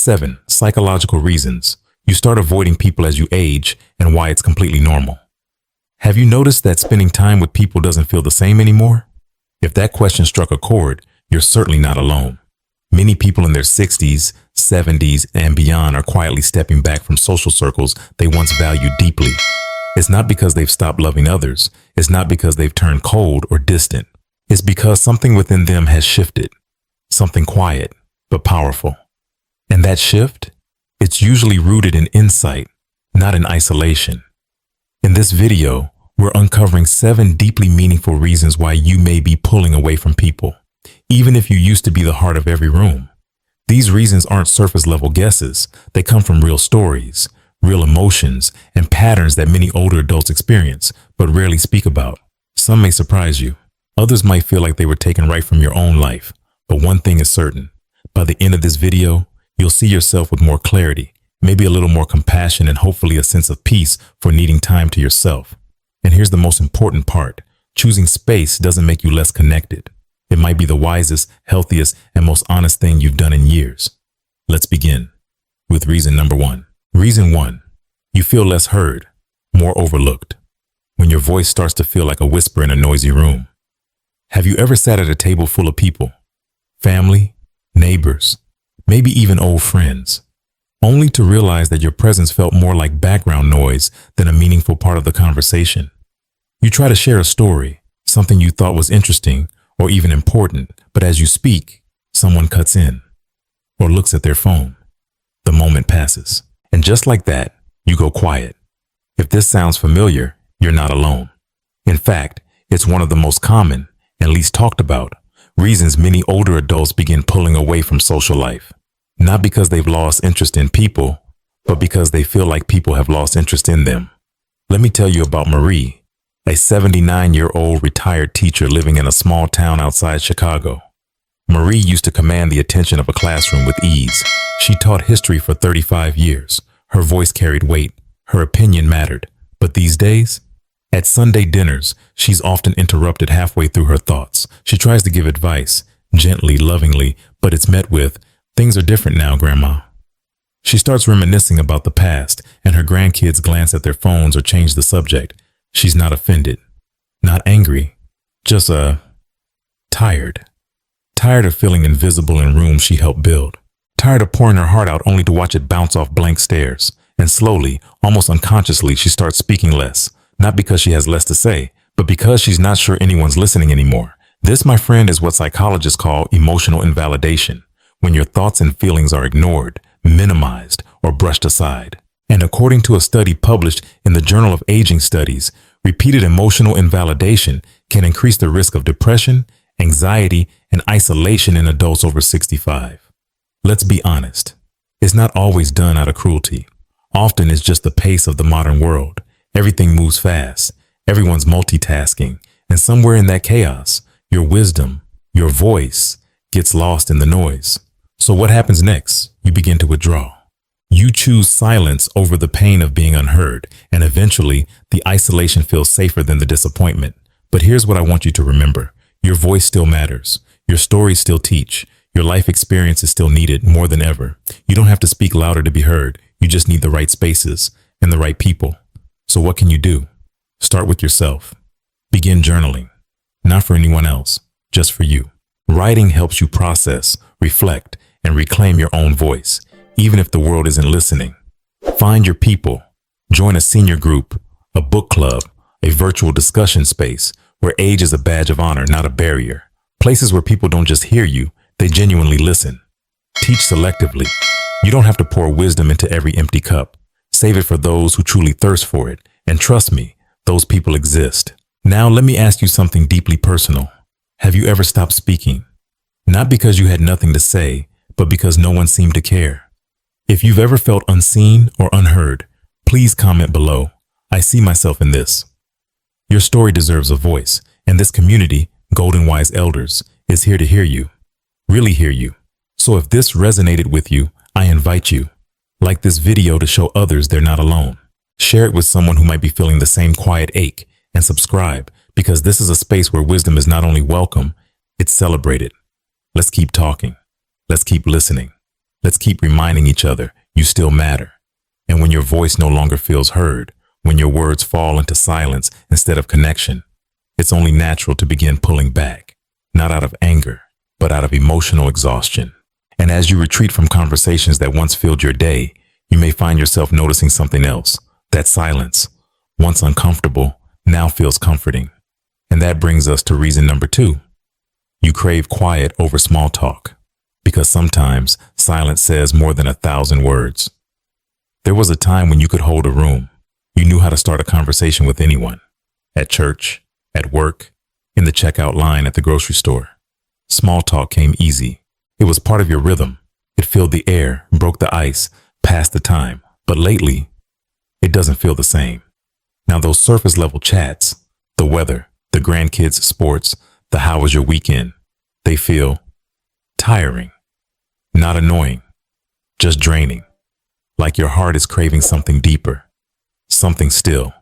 7. Psychological reasons. You start avoiding people as you age and why it's completely normal. Have you noticed that spending time with people doesn't feel the same anymore? If that question struck a chord, you're certainly not alone. Many people in their 60s, 70s, and beyond are quietly stepping back from social circles they once valued deeply. It's not because they've stopped loving others. It's not because they've turned cold or distant. It's because something within them has shifted. Something quiet, but powerful. And that shift? It's usually rooted in insight, not in isolation. In this video, we're uncovering 7 deeply meaningful reasons why you may be pulling away from people, even if you used to be the heart of every room. These reasons aren't surface-level guesses. They come from real stories, real emotions, and patterns that many older adults experience, but rarely speak about. Some may surprise you. Others might feel like they were taken right from your own life. But one thing is certain. By the end of this video, you'll see yourself with more clarity, maybe a little more compassion, and hopefully a sense of peace for needing time to yourself. And here's the most important part. Choosing space doesn't make you less connected. It might be the wisest, healthiest, and most honest thing you've done in years. Let's begin with reason number 1. Reason 1. You feel less heard, more overlooked. When your voice starts to feel like a whisper in a noisy room. Have you ever sat at a table full of people? Family, neighbors, maybe even old friends, only to realize that your presence felt more like background noise than a meaningful part of the conversation. You try to share a story, something you thought was interesting or even important, but as you speak, someone cuts in or looks at their phone. The moment passes, and just like that, you go quiet. If this sounds familiar, you're not alone. In fact, it's one of the most common and least talked about reasons many older adults begin pulling away from social life. Not because they've lost interest in people, but because they feel like people have lost interest in them. Let me tell you about Marie, a 79-year-old retired teacher living in a small town outside Chicago. Marie used to command the attention of a classroom with ease. She taught history for 35 years. Her voice carried weight. Her opinion mattered. But these days, at Sunday dinners, she's often interrupted halfway through her thoughts. She tries to give advice, gently, lovingly, but it's met with, "Things are different now, Grandma." She starts reminiscing about the past, and her grandkids glance at their phones or change the subject. She's not offended, not angry, just tired. Tired of feeling invisible in rooms she helped build. Tired of pouring her heart out only to watch it bounce off blank stares. And slowly, almost unconsciously, she starts speaking less. Not because she has less to say, but because she's not sure anyone's listening anymore. This, my friend, is what psychologists call emotional invalidation, when your thoughts and feelings are ignored, minimized, or brushed aside. And according to a study published in the Journal of Aging Studies, repeated emotional invalidation can increase the risk of depression, anxiety, and isolation in adults over 65. Let's be honest. It's not always done out of cruelty. Often it's just the pace of the modern world. Everything moves fast. Everyone's multitasking. And somewhere in that chaos, your wisdom, your voice, gets lost in the noise. So what happens next? You begin to withdraw. You choose silence over the pain of being unheard, and eventually the isolation feels safer than the disappointment. But here's what I want you to remember. Your voice still matters. Your stories still teach. Your life experience is still needed more than ever. You don't have to speak louder to be heard. You just need the right spaces and the right people. So what can you do? Start with yourself. Begin journaling. Not for anyone else, just for you. Writing helps you process, reflect, and reclaim your own voice, even if the world isn't listening. Find your people. Join a senior group, a book club, a virtual discussion space where age is a badge of honor, not a barrier. Places where people don't just hear you, they genuinely listen. Teach selectively. You don't have to pour wisdom into every empty cup. Save it for those who truly thirst for it. And trust me, those people exist. Now let me ask you something deeply personal. Have you ever stopped speaking? Not because you had nothing to say, but because no one seemed to care. If you've ever felt unseen or unheard, please comment below. I see myself in this. Your story deserves a voice, and this community, Golden Wise Elders, is here to hear you. Really hear you. So if this resonated with you, I invite you. Like this video to show others they're not alone. Share it with someone who might be feeling the same quiet ache, and subscribe, because this is a space where wisdom is not only welcome, it's celebrated. Let's keep talking. Let's keep listening. Let's keep reminding each other you still matter. And when your voice no longer feels heard, when your words fall into silence instead of connection, it's only natural to begin pulling back, not out of anger, but out of emotional exhaustion. And as you retreat from conversations that once filled your day, you may find yourself noticing something else. That silence, once uncomfortable, now feels comforting. And that brings us to reason number 2. You crave quiet over small talk, because sometimes silence says more than 1,000 words. There was a time when you could hold a room. You knew how to start a conversation with anyone. At church, at work, in the checkout line at the grocery store. Small talk came easy. It was part of your rhythm. It filled the air, broke the ice, passed the time. But lately, it doesn't feel the same. Now those surface level chats, the weather, the grandkids' sports, the how was your weekend, they feel tiring, not annoying, just draining. Like your heart is craving something deeper, something still.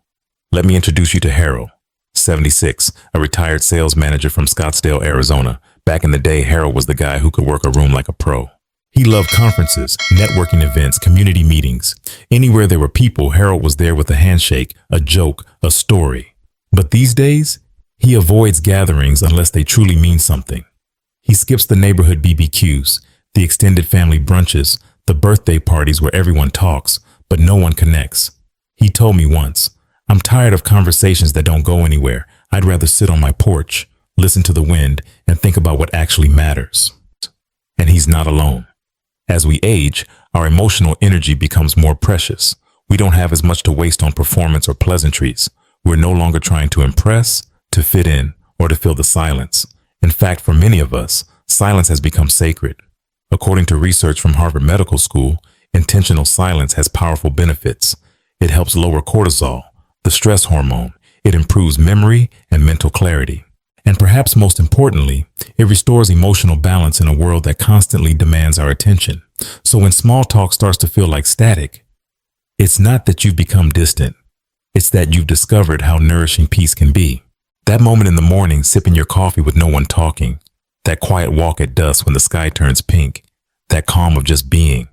Let me introduce you to Harold, 76, a retired sales manager from Scottsdale, Arizona. Back in the day, Harold was the guy who could work a room like a pro. He loved conferences, networking events, community meetings. Anywhere there were people, Harold was there with a handshake, a joke, a story. But these days, he avoids gatherings unless they truly mean something. He skips the neighborhood BBQs, the extended family brunches, the birthday parties where everyone talks, but no one connects. He told me once, "I'm tired of conversations that don't go anywhere. I'd rather sit on my porch, listen to the wind, and think about what actually matters." And he's not alone. As we age, our emotional energy becomes more precious. We don't have as much to waste on performance or pleasantries. We're no longer trying to impress, to fit in, or to fill the silence. In fact, for many of us, silence has become sacred. According to research from Harvard Medical School, intentional silence has powerful benefits. It helps lower cortisol, the stress hormone. It improves memory and mental clarity. And perhaps most importantly, it restores emotional balance in a world that constantly demands our attention. So when small talk starts to feel like static, it's not that you've become distant. It's that you've discovered how nourishing peace can be. That moment in the morning, sipping your coffee with no one talking. That quiet walk at dusk when the sky turns pink. That calm of just being,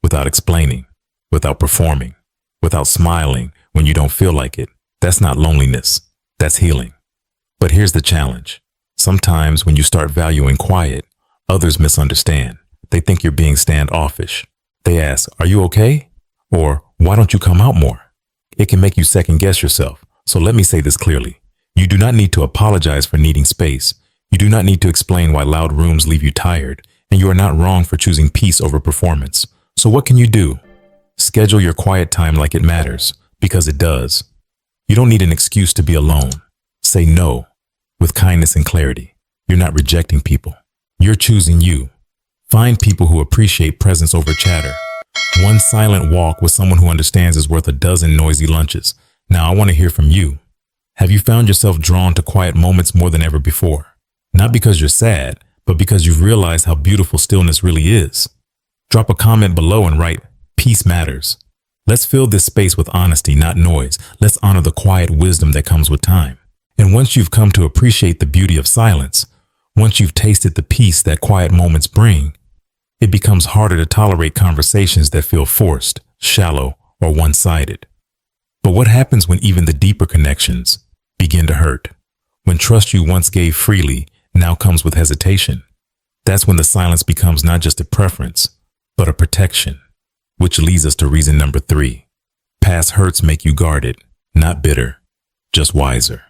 without explaining, without performing, without smiling when you don't feel like it. That's not loneliness. That's healing. But here's the challenge. Sometimes when you start valuing quiet, others misunderstand. They think you're being standoffish. They ask, "Are you okay?" Or, "Why don't you come out more?" It can make you second guess yourself. So let me say this clearly. You do not need to apologize for needing space. You do not need to explain why loud rooms leave you tired, and you are not wrong for choosing peace over performance. So what can you do? Schedule your quiet time like it matters, because it does. You don't need an excuse to be alone. Say no with kindness and clarity. You're not rejecting people. You're choosing you. Find people who appreciate presence over chatter. One silent walk with someone who understands is worth a dozen noisy lunches. Now I want to hear from you. Have you found yourself drawn to quiet moments more than ever before? Not because you're sad, but because you've realized how beautiful stillness really is. Drop a comment below and write, "Peace matters." Let's fill this space with honesty, not noise. Let's honor the quiet wisdom that comes with time. And once you've come to appreciate the beauty of silence, once you've tasted the peace that quiet moments bring, it becomes harder to tolerate conversations that feel forced, shallow, or one-sided. But what happens when even the deeper connections begin to hurt? When trust you once gave freely now comes with hesitation. That's when the silence becomes not just a preference, but a protection. Which leads us to reason number 3. Past hurts make you guarded, not bitter, just wiser.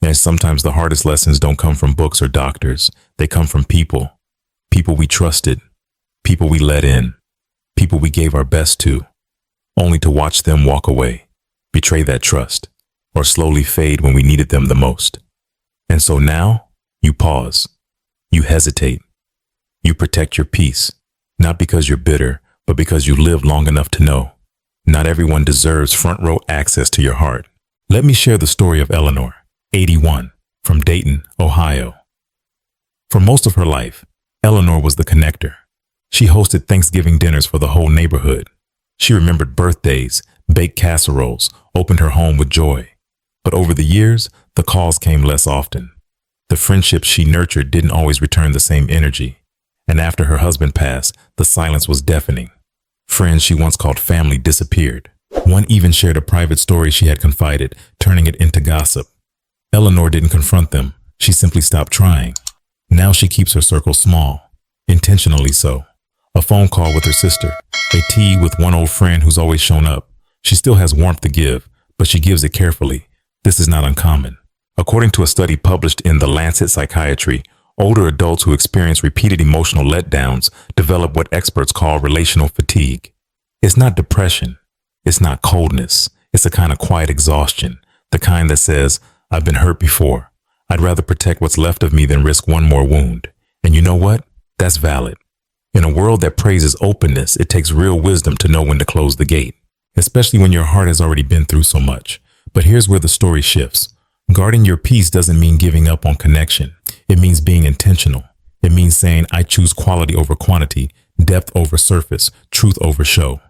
And sometimes the hardest lessons don't come from books or doctors. They come from people. People we trusted, people we let in, people we gave our best to, only to watch them walk away, betray that trust, or slowly fade when we needed them the most. And so now, you pause, you hesitate, you protect your peace, not because you're bitter, but because you lived long enough to know. Not everyone deserves front row access to your heart. Let me share the story of Eleanor, 81, from Dayton, Ohio. For most of her life, Eleanor was the connector. She hosted Thanksgiving dinners for the whole neighborhood. She remembered birthdays, baked casseroles, opened her home with joy. But over the years, the calls came less often. The friendships she nurtured didn't always return the same energy. And after her husband passed, the silence was deafening. Friends she once called family disappeared. One even shared a private story she had confided, turning it into gossip. Eleanor didn't confront them. She simply stopped trying. Now she keeps her circle small, intentionally so. A phone call with her sister, a tea with one old friend who's always shown up. She still has warmth to give, but she gives it carefully. This is not uncommon. According to a study published in The Lancet Psychiatry, older adults who experience repeated emotional letdowns develop what experts call relational fatigue. It's not depression. It's not coldness. It's a kind of quiet exhaustion, the kind that says, I've been hurt before. I'd rather protect what's left of me than risk one more wound. And you know what? That's valid. In a world that praises openness, it takes real wisdom to know when to close the gate, especially when your heart has already been through so much. But here's where the story shifts. Guarding your peace doesn't mean giving up on connection. It means being intentional. It means saying, I choose quality over quantity, depth over surface, truth over show.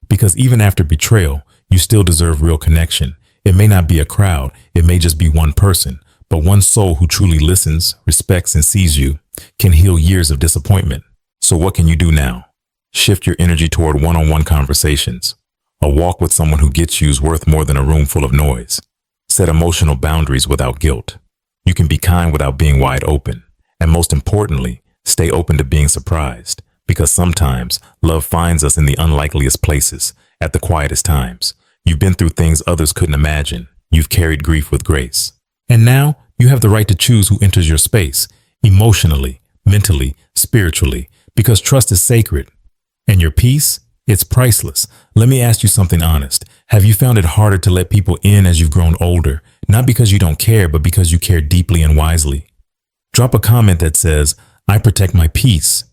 Because even after betrayal, you still deserve real connection. It may not be a crowd. It may just be one person, but one soul who truly listens, respects, and sees you can heal years of disappointment. So what can you do now? Shift your energy toward one-on-one conversations. A walk with someone who gets you is worth more than a room full of noise. Set emotional boundaries without guilt. You can be kind without being wide open. And most importantly, stay open to being surprised. Because sometimes love finds us in the unlikeliest places, at the quietest times. You've been through things others couldn't imagine. You've carried grief with grace. And now you have the right to choose who enters your space, emotionally, mentally, spiritually, because trust is sacred. And your peace, it's priceless. Let me ask you something honest. Have you found it harder to let people in as you've grown older? Not because you don't care, but because you care deeply and wisely. Drop a comment that says, I protect my peace.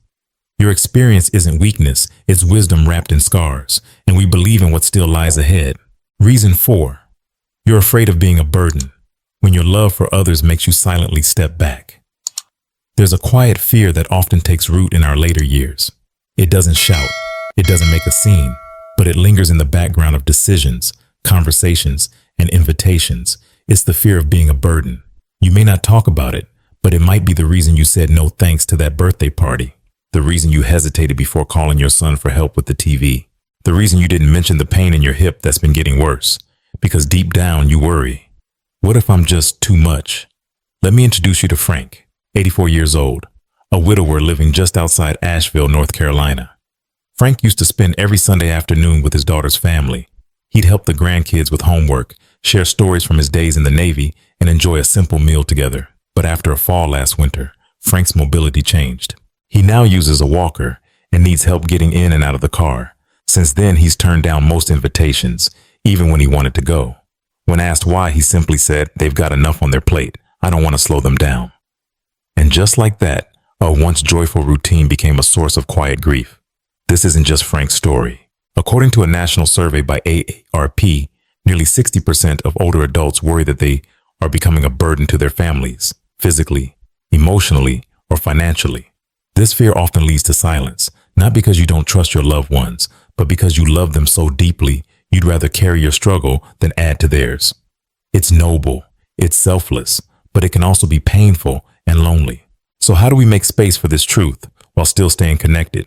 Your experience isn't weakness, it's wisdom wrapped in scars, and we believe in what still lies ahead. Reason 4. You're afraid of being a burden, when your love for others makes you silently step back. There's a quiet fear that often takes root in our later years. It doesn't shout, it doesn't make a scene, but it lingers in the background of decisions, conversations, and invitations. It's the fear of being a burden. You may not talk about it, but it might be the reason you said no thanks to that birthday party. The reason you hesitated before calling your son for help with the TV. The reason you didn't mention the pain in your hip that's been getting worse. Because deep down you worry. What if I'm just too much? Let me introduce you to Frank, 84 years old, a widower living just outside Asheville, North Carolina. Frank used to spend every Sunday afternoon with his daughter's family. He'd help the grandkids with homework, share stories from his days in the Navy, and enjoy a simple meal together. But after a fall last winter, Frank's mobility changed. He now uses a walker and needs help getting in and out of the car. Since then, he's turned down most invitations, even when he wanted to go. When asked why, he simply said, they've got enough on their plate. I don't want to slow them down. And just like that, a once joyful routine became a source of quiet grief. This isn't just Frank's story. According to a national survey by AARP, nearly 60% of older adults worry that they are becoming a burden to their families, physically, emotionally, or financially. This fear often leads to silence, not because you don't trust your loved ones, but because you love them so deeply, you'd rather carry your struggle than add to theirs. It's noble, it's selfless, but it can also be painful and lonely. So how do we make space for this truth while still staying connected?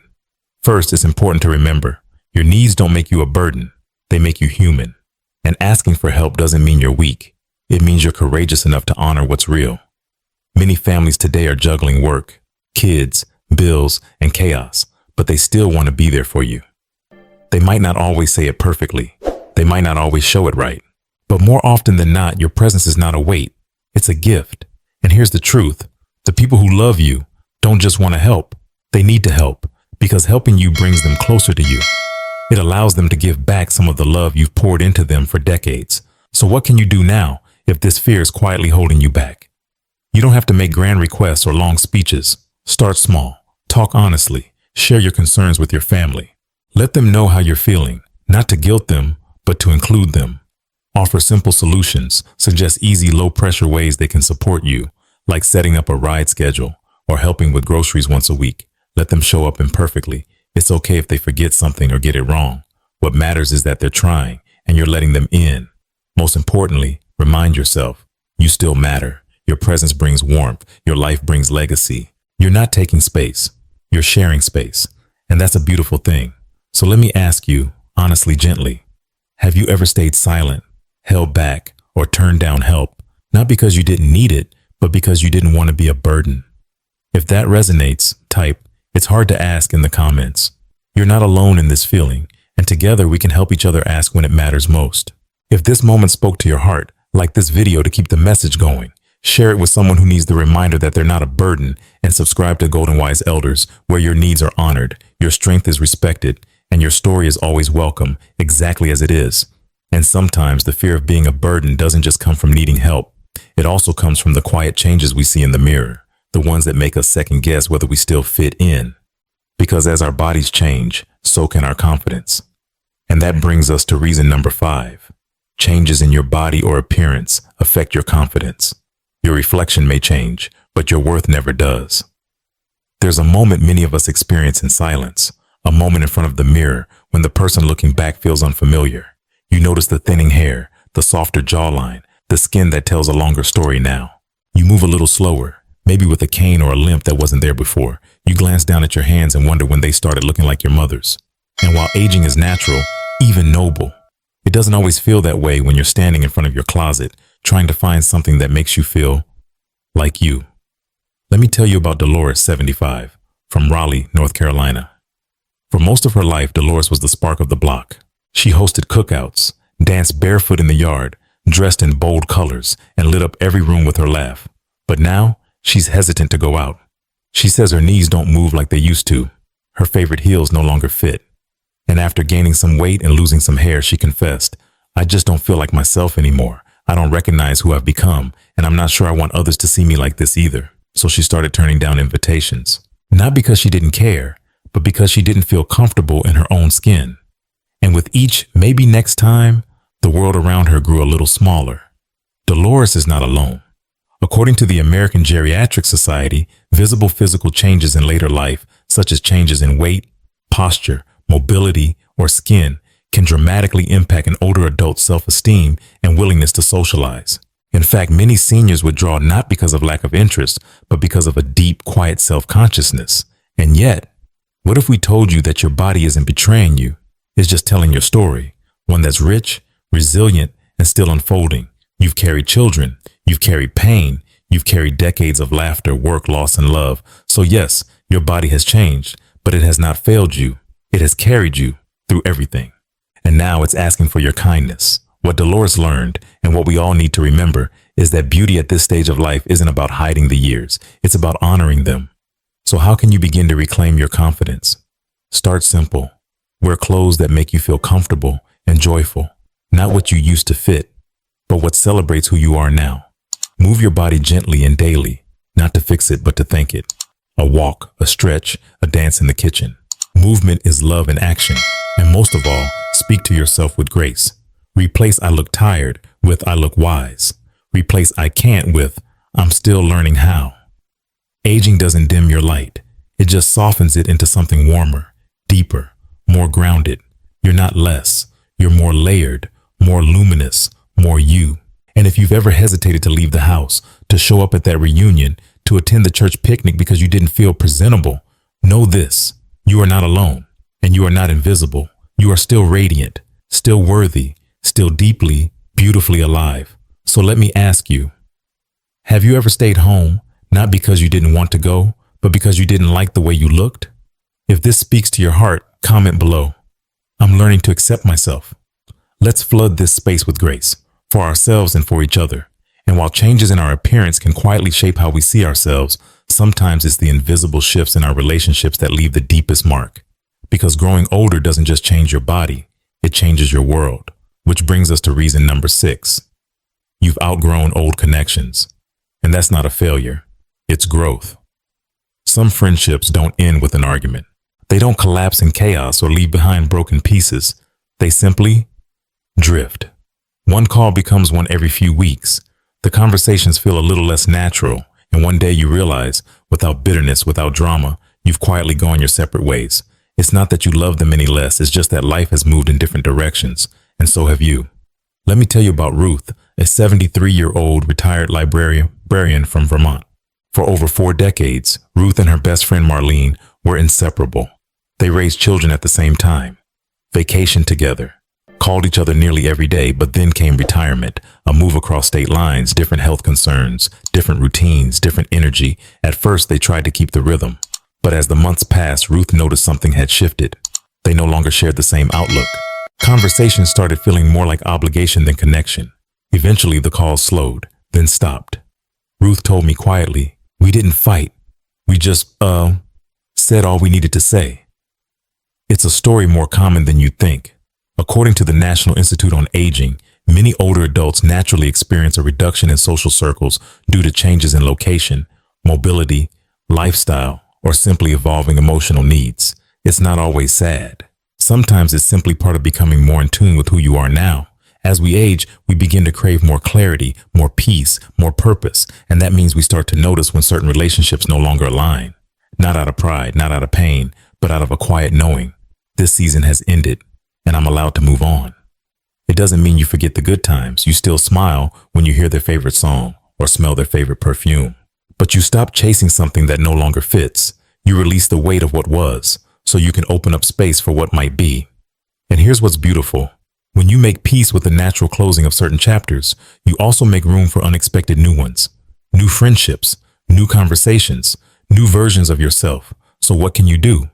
First, it's important to remember, your needs don't make you a burden, they make you human. And asking for help doesn't mean you're weak. It means you're courageous enough to honor what's real. Many families today are juggling work, kids, bills, and chaos, but they still want to be there for you. They might not always say it perfectly. They might not always show it right. But more often than not, your presence is not a weight. It's a gift. And here's the truth. The people who love you don't just want to help. They need to help because helping you brings them closer to you. It allows them to give back some of the love you've poured into them for decades. So what can you do now if this fear is quietly holding you back? You don't have to make grand requests or long speeches. Start small. Talk honestly. Share your concerns with your family. Let them know how you're feeling, not to guilt them, but to include them. Offer simple solutions. Suggest easy, low-pressure ways they can support you, like setting up a ride schedule or helping with groceries once a week. Let them show up imperfectly. It's okay if they forget something or get it wrong. What matters is that they're trying and you're letting them in. Most importantly, remind yourself, you still matter. Your presence brings warmth. Your life brings legacy. You're not taking space. You're sharing space. And that's a beautiful thing. So let me ask you, honestly, gently, have you ever stayed silent, held back, or turned down help, not because you didn't need it, but because you didn't want to be a burden? If that resonates, type, "It's hard to ask" in the comments. You're not alone in this feeling, and together we can help each other ask when it matters most. If this moment spoke to your heart, like this video to keep the message going. Share it with someone who needs the reminder that they're not a burden, and subscribe to Golden Wise Elders, where your needs are honored, your strength is respected, and your story is always welcome, exactly as it is. And sometimes the fear of being a burden doesn't just come from needing help. It also comes from the quiet changes we see in the mirror, the ones that make us second guess whether we still fit in. Because as our bodies change, so can our confidence. And that brings us to reason number 5. Changes in your body or appearance affect your confidence. Your reflection may change, but your worth never does. There's a moment many of us experience in silence, a moment in front of the mirror when the person looking back feels unfamiliar. You notice the thinning hair, the softer jawline, the skin that tells a longer story now. You move a little slower, maybe with a cane or a limp that wasn't there before. You glance down at your hands and wonder when they started looking like your mother's. And while aging is natural, even noble, it doesn't always feel that way when you're standing in front of your closet, trying to find something that makes you feel like you. Let me tell you about Dolores, 75, from Raleigh, North Carolina. For most of her life, Dolores was the spark of the block. She hosted cookouts, danced barefoot in the yard, dressed in bold colors, and lit up every room with her laugh. But now, she's hesitant to go out. She says her knees don't move like they used to. Her favorite heels no longer fit. And after gaining some weight and losing some hair, she confessed, "I just don't feel like myself anymore. I don't recognize who I've become, and I'm not sure I want others to see me like this either." So she started turning down invitations. Not because she didn't care, but because she didn't feel comfortable in her own skin. And with each "maybe next time," the world around her grew a little smaller. Dolores is not alone. According to the American Geriatric Society, visible physical changes in later life, such as changes in weight, posture, mobility, or skin, can dramatically impact an older adult's self-esteem and willingness to socialize. In fact, many seniors withdraw not because of lack of interest, but because of a deep, quiet self-consciousness. And yet, what if we told you that your body isn't betraying you? It's just telling your story, one that's rich, resilient, and still unfolding. You've carried children, you've carried pain, you've carried decades of laughter, work, loss, and love. So yes, your body has changed, but it has not failed you. It has carried you through everything. And now it's asking for your kindness. What Dolores learned, and what we all need to remember, is that beauty at this stage of life isn't about hiding the years. It's about honoring them. So how can you begin to reclaim your confidence? Start simple. Wear clothes that make you feel comfortable and joyful. Not what you used to fit, but what celebrates who you are now. Move your body gently and daily, not to fix it, but to thank it. A walk, a stretch, a dance in the kitchen. Movement is love in action. And most of all, speak to yourself with grace. Replace "I look tired" with "I look wise." Replace "I can't" with "I'm still learning how." Aging doesn't dim your light. It just softens it into something warmer, deeper, more grounded. You're not less. You're more layered, more luminous, more you. And if you've ever hesitated to leave the house, to show up at that reunion, to attend the church picnic because you didn't feel presentable, know this: you are not alone, and you are not invisible. You are still radiant, still worthy, still deeply, beautifully alive. So let me ask you, have you ever stayed home, not because you didn't want to go, but because you didn't like the way you looked? If this speaks to your heart, comment below. I'm learning to accept myself. Let's flood this space with grace, for ourselves and for each other. And while changes in our appearance can quietly shape how we see ourselves, sometimes it's the invisible shifts in our relationships that leave the deepest mark. Because growing older doesn't just change your body, it changes your world. Which brings us to reason number 6. You've outgrown old connections. And that's not a failure. It's growth. Some friendships don't end with an argument. They don't collapse in chaos or leave behind broken pieces. They simply drift. One call becomes one every few weeks. The conversations feel a little less natural. And one day you realize, without bitterness, without drama, you've quietly gone your separate ways. It's not that you love them any less. It's just that life has moved in different directions. And so have you. Let me tell you about Ruth, a 73-year-old retired librarian from Vermont. For over 4 decades, Ruth and her best friend Marlene were inseparable. They raised children at the same time, vacationed together, called each other nearly every day, but then came retirement, a move across state lines, different health concerns, different routines, different energy. At first, they tried to keep the rhythm, but as the months passed, Ruth noticed something had shifted. They no longer shared the same outlook. Conversations started feeling more like obligation than connection. Eventually, the calls slowed, then stopped. Ruth told me quietly, "We didn't fight. We just, said all we needed to say." It's a story more common than you'd think. According to the National Institute on Aging, many older adults naturally experience a reduction in social circles due to changes in location, mobility, lifestyle, or simply evolving emotional needs. It's not always sad. Sometimes it's simply part of becoming more in tune with who you are now. As we age, we begin to crave more clarity, more peace, more purpose, and that means we start to notice when certain relationships no longer align. Not out of pride, not out of pain, but out of a quiet knowing. This season has ended, and I'm allowed to move on. It doesn't mean you forget the good times. You still smile when you hear their favorite song or smell their favorite perfume. But you stop chasing something that no longer fits. You release the weight of what was, so you can open up space for what might be. And here's what's beautiful. When you make peace with the natural closing of certain chapters, you also make room for unexpected new ones, new friendships, new conversations, new versions of yourself. So what can you do?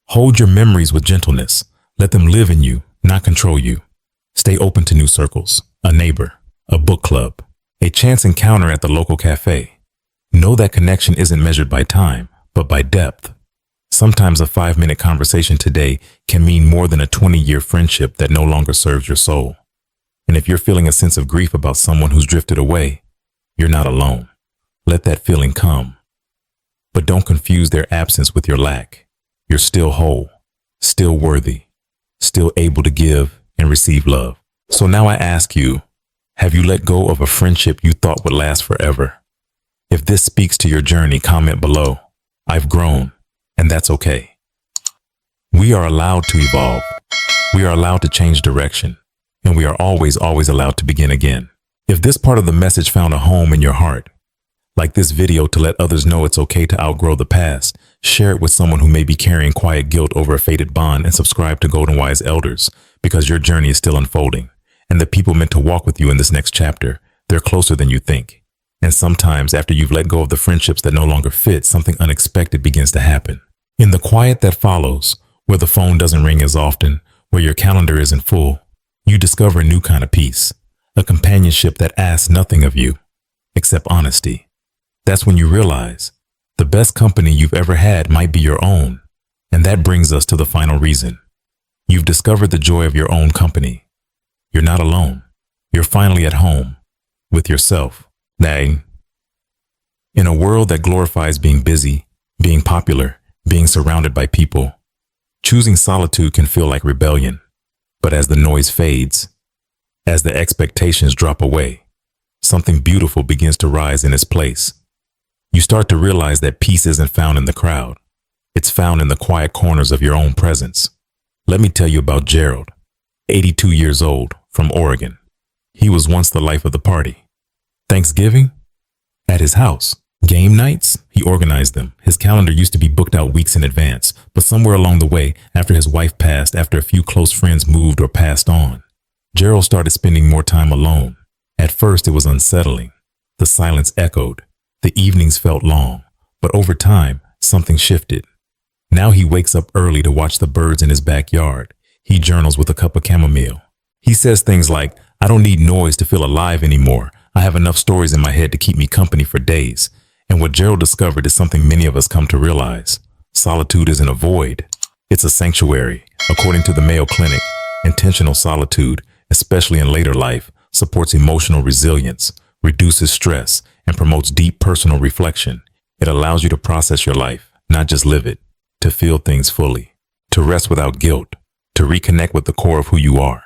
Hold your memories with gentleness. Let them live in you, not control you. Stay open to new circles, a neighbor, a book club, a chance encounter at the local cafe. Know that connection isn't measured by time, but by depth. Sometimes a 5-minute conversation today can mean more than a 20-year friendship that no longer serves your soul. And if you're feeling a sense of grief about someone who's drifted away, you're not alone. Let that feeling come. But don't confuse their absence with your lack. You're still whole, still worthy, still able to give and receive love. So now I ask you, have you let go of a friendship you thought would last forever? If this speaks to your journey, comment below. I've grown, and that's okay. We are allowed to evolve. We are allowed to change direction, and we are always allowed to begin again. If this part of the message found a home in your heart, like this video to let others know it's okay to outgrow the past, share it with someone who may be carrying quiet guilt over a faded bond, and subscribe to Golden Wise Elders, because your journey is still unfolding. And the people meant to walk with you in this next chapter, they're closer than you think. And sometimes after you've let go of the friendships that no longer fit, something unexpected begins to happen. In the quiet that follows, where the phone doesn't ring as often, where your calendar isn't full, you discover a new kind of peace, a companionship that asks nothing of you, except honesty. That's when you realize the best company you've ever had might be your own. And that brings us to the final reason. You've discovered the joy of your own company. You're not alone. You're finally at home with yourself. Now, in a world that glorifies being busy, being popular, being surrounded by people, choosing solitude can feel like rebellion. But as the noise fades, as the expectations drop away, something beautiful begins to rise in its place. You start to realize that peace isn't found in the crowd. It's found in the quiet corners of your own presence. Let me tell you about Gerald, 82 years old, from Oregon. He was once the life of the party. Thanksgiving? At his house. Game nights? He organized them. His calendar used to be booked out weeks in advance, but somewhere along the way, after his wife passed, after a few close friends moved or passed on, Gerald started spending more time alone. At first, it was unsettling. The silence echoed. The evenings felt long, but over time, something shifted. Now he wakes up early to watch the birds in his backyard. He journals with a cup of chamomile. He says things like, "I don't need noise to feel alive anymore. I have enough stories in my head to keep me company for days." And what Gerald discovered is something many of us come to realize. Solitude isn't a void. It's a sanctuary. According to the Mayo Clinic, intentional solitude, especially in later life, supports emotional resilience, reduces stress, and promotes deep personal reflection. It allows you to process your life, not just live it, to feel things fully, to rest without guilt, to reconnect with the core of who you are.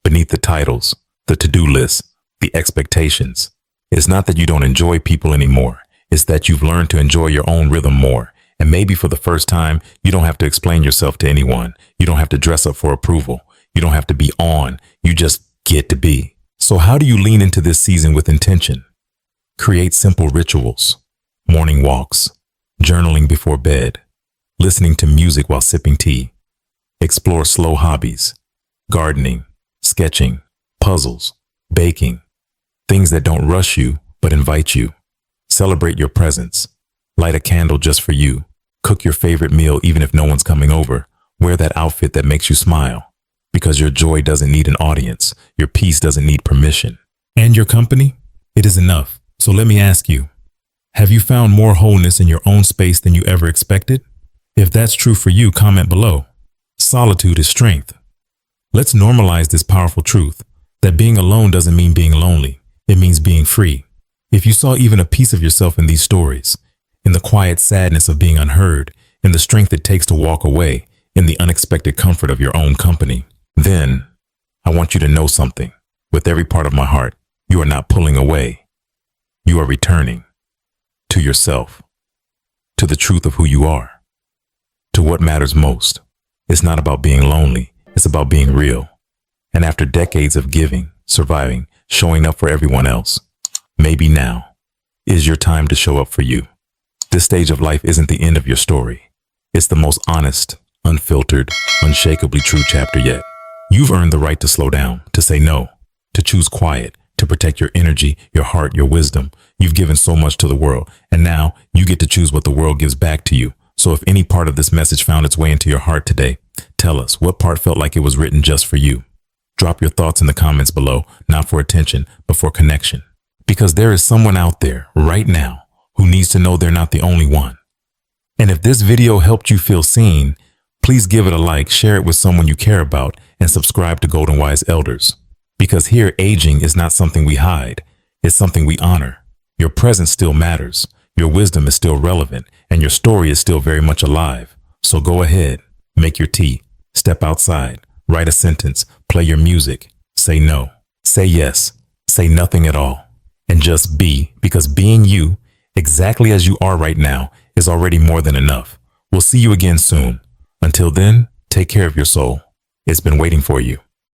Beneath the titles, the to-do list, the expectations, it's not that you don't enjoy people anymore. It's that you've learned to enjoy your own rhythm more. And maybe for the first time, you don't have to explain yourself to anyone. You don't have to dress up for approval. You don't have to be on. You just get to be. So how do you lean into this season with intention? Create simple rituals, morning walks, journaling before bed, listening to music while sipping tea. Explore slow hobbies, gardening, sketching, puzzles, baking, things that don't rush you but invite you. Celebrate your presence. Light a candle just for you. Cook your favorite meal even if no one's coming over. Wear that outfit that makes you smile. Because your joy doesn't need an audience. Your peace doesn't need permission. And your company? It is enough. So let me ask you, have you found more wholeness in your own space than you ever expected? If that's true for you, comment below. Solitude is strength. Let's normalize this powerful truth that being alone doesn't mean being lonely. It means being free. If you saw even a piece of yourself in these stories, in the quiet sadness of being unheard, in the strength it takes to walk away, in the unexpected comfort of your own company, then I want you to know something. With every part of my heart, you are not pulling away. You are returning to yourself, to the truth of who you are, to what matters most. It's not about being lonely. It's about being real. And after decades of giving, surviving, showing up for everyone else, maybe now is your time to show up for you. This stage of life isn't the end of your story. It's the most honest, unfiltered, unshakably true chapter yet. You've earned the right to slow down, to say no, to choose quiet, to protect your energy, your heart, your wisdom. You've given so much to the world, and now you get to choose what the world gives back to you. So if any part of this message found its way into your heart today, tell us what part felt like it was written just for you. Drop your thoughts in the comments below, not for attention, but for connection. Because there is someone out there right now who needs to know they're not the only one. And if this video helped you feel seen, please give it a like, share it with someone you care about, and subscribe to Golden Wise Elders. Because here, aging is not something we hide. It's something we honor. Your presence still matters. Your wisdom is still relevant, and your story is still very much alive. So go ahead, make your tea, step outside, write a sentence, play your music, say no, say yes, say nothing at all, and just be, because being you, exactly as you are right now, is already more than enough. We'll see you again soon. Until then, take care of your soul. It's been waiting for you.